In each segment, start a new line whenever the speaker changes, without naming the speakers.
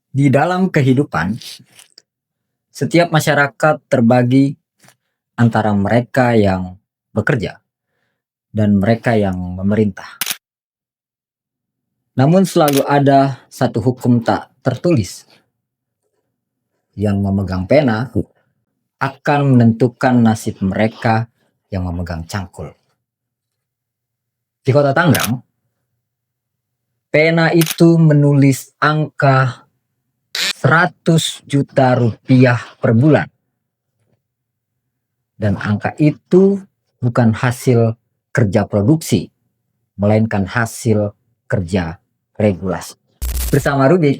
Di dalam kehidupan, setiap masyarakat terbagi antara mereka yang bekerja dan mereka yang memerintah. Namun selalu ada satu hukum tak tertulis yang memegang pena akan menentukan nasib mereka yang memegang cangkul. Di kota Tangerang, pena itu menulis angka 100 juta rupiah per bulan. Dan angka itu bukan hasil kerja produksi, melainkan hasil kerja regulasi. Bersama Rudi,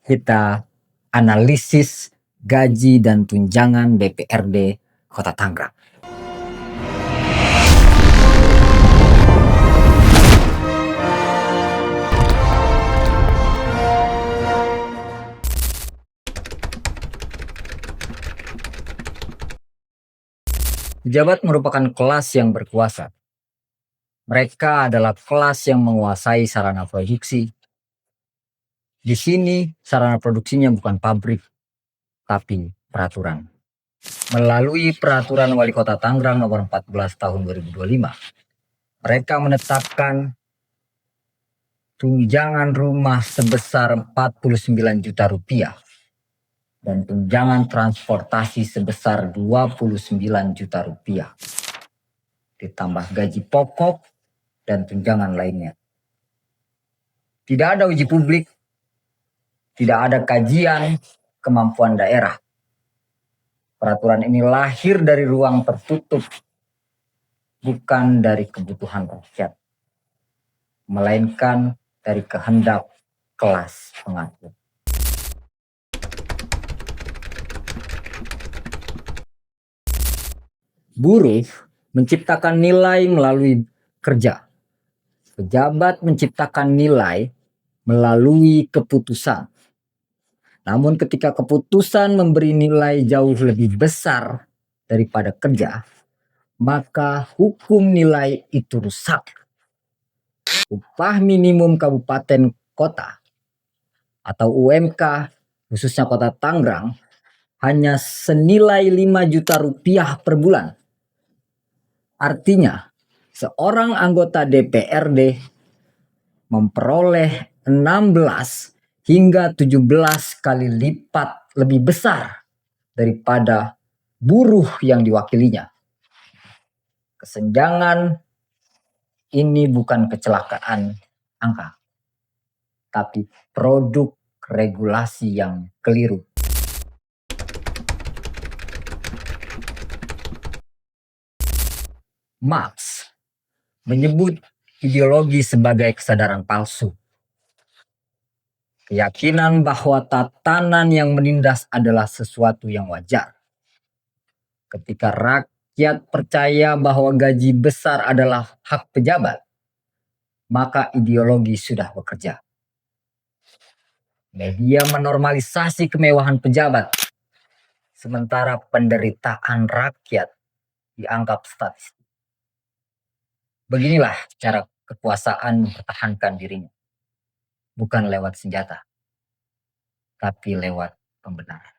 kita analisis gaji dan tunjangan DPRD Kota Tangerang. Pejabat merupakan kelas yang berkuasa. Mereka adalah kelas yang menguasai sarana produksi. Di sini sarana produksinya bukan pabrik, tapi peraturan. Melalui peraturan Wali Kota Tangerang nomor 14 tahun 2025, mereka menetapkan tunjangan rumah sebesar 49 juta rupiah dan tunjangan transportasi sebesar 29 juta rupiah, ditambah gaji pokok dan tunjangan lainnya. Tidak ada uji publik, tidak ada kajian kemampuan daerah. Peraturan ini lahir dari ruang tertutup, bukan dari kebutuhan rakyat, melainkan dari kehendak kelas pengatur. Buruh menciptakan nilai melalui kerja. Pejabat menciptakan nilai melalui keputusan. Namun ketika keputusan memberi nilai jauh lebih besar daripada kerja, maka hukum nilai itu rusak. Upah minimum kabupaten kota atau UMK khususnya Kota Tangerang hanya senilai 5 juta rupiah per bulan. Artinya seorang anggota DPRD memperoleh 16 hingga 17 kali lipat lebih besar daripada buruh yang diwakilinya. Kesenjangan ini bukan kecelakaan angka, tapi produk regulasi yang keliru. Marx menyebut ideologi sebagai kesadaran palsu. Keyakinan bahwa tatanan yang menindas adalah sesuatu yang wajar. Ketika rakyat percaya bahwa gaji besar adalah hak pejabat, maka ideologi sudah bekerja. Media menormalisasi kemewahan pejabat, sementara penderitaan rakyat dianggap statistik. Beginilah cara kekuasaan mempertahankan dirinya. Bukan lewat senjata, tapi lewat pembenaran.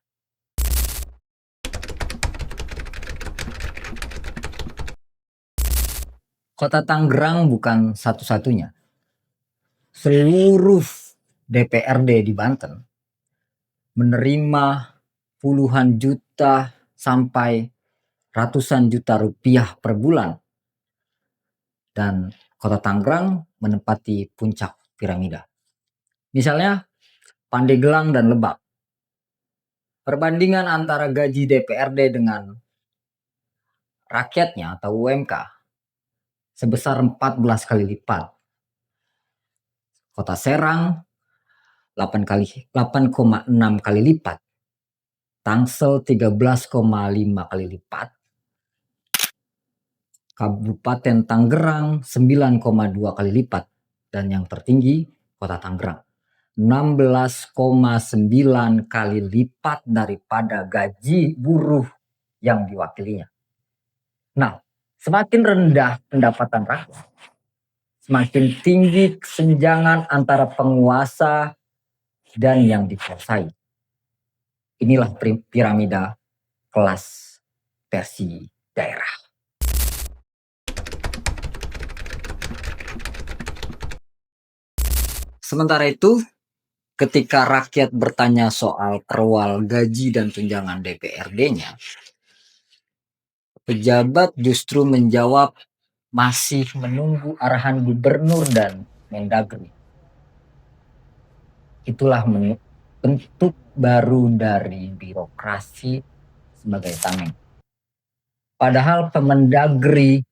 Kota Tangerang bukan satu-satunya. Seluruh DPRD di Banten menerima puluhan juta sampai ratusan juta rupiah per bulan. Dan Kota Tangerang menempati puncak piramida. Misalnya Pandeglang dan Lebak. Perbandingan antara gaji DPRD dengan rakyatnya atau UMK sebesar 14 kali lipat. Kota Serang 8,6 kali lipat. Tangsel 13,5 kali lipat. Kabupaten Tangerang 9,2 kali lipat. Dan yang tertinggi Kota Tangerang 16,9 kali lipat daripada gaji buruh yang diwakilinya. Nah, semakin rendah pendapatan rakyat, semakin tinggi kesenjangan antara penguasa dan yang dikuasai. Inilah piramida kelas versi daerah. Sementara itu, ketika rakyat bertanya soal perwal gaji dan tunjangan DPRD-nya, pejabat justru menjawab masih menunggu arahan gubernur dan Mendagri. Itulah bentuk baru dari birokrasi sebagai tameng. Padahal Permendagri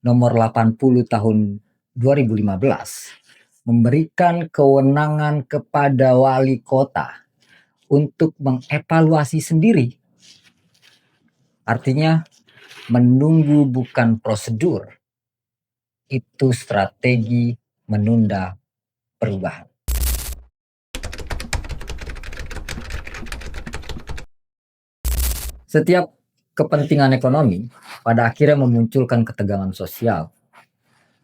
nomor 80 tahun 2015 memberikan kewenangan kepada wali kota untuk mengevaluasi sendiri. Artinya menunggu bukan prosedur, itu strategi menunda perubahan. Setiap kepentingan ekonomi pada akhirnya memunculkan ketegangan sosial.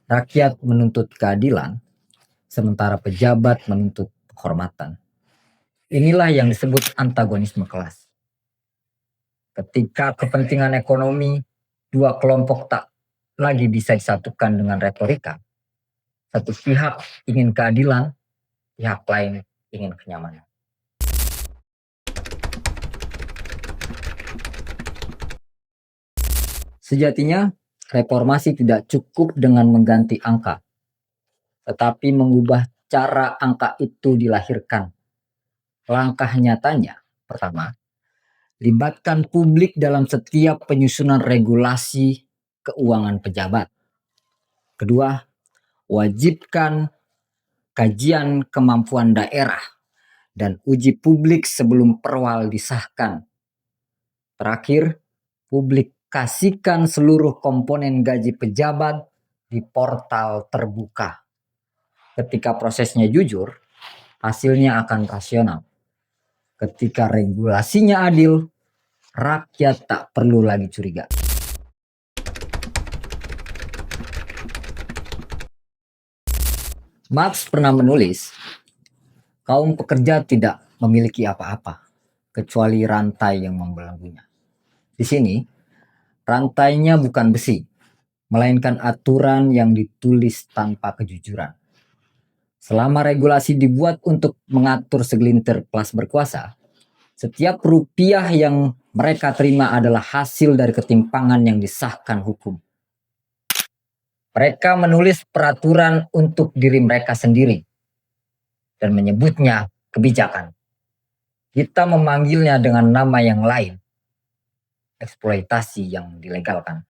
Rakyat menuntut keadilan, sementara pejabat menuntut kehormatan. Inilah yang disebut antagonisme kelas. Ketika kepentingan ekonomi dua kelompok tak lagi bisa disatukan dengan retorika, satu pihak ingin keadilan, pihak lain ingin kenyamanan. Sejatinya, reformasi tidak cukup dengan mengganti angka, tetapi mengubah cara angka itu dilahirkan. Langkah nyatanya, pertama, libatkan publik dalam setiap penyusunan regulasi keuangan pejabat. Kedua, wajibkan kajian kemampuan daerah dan uji publik sebelum perwal disahkan. Terakhir, publikasikan seluruh komponen gaji pejabat di portal terbuka. Ketika prosesnya jujur, hasilnya akan rasional. Ketika regulasinya adil, rakyat tak perlu lagi curiga. Marx pernah menulis, kaum pekerja tidak memiliki apa-apa, kecuali rantai yang membelenggunya. Di sini, rantainya bukan besi, melainkan aturan yang ditulis tanpa kejujuran. Selama regulasi dibuat untuk mengatur segelintir kelas berkuasa, setiap rupiah yang mereka terima adalah hasil dari ketimpangan yang disahkan hukum. Mereka menulis peraturan untuk diri mereka sendiri dan menyebutnya kebijakan. Kita memanggilnya dengan nama yang lain, eksploitasi yang dilegalkan.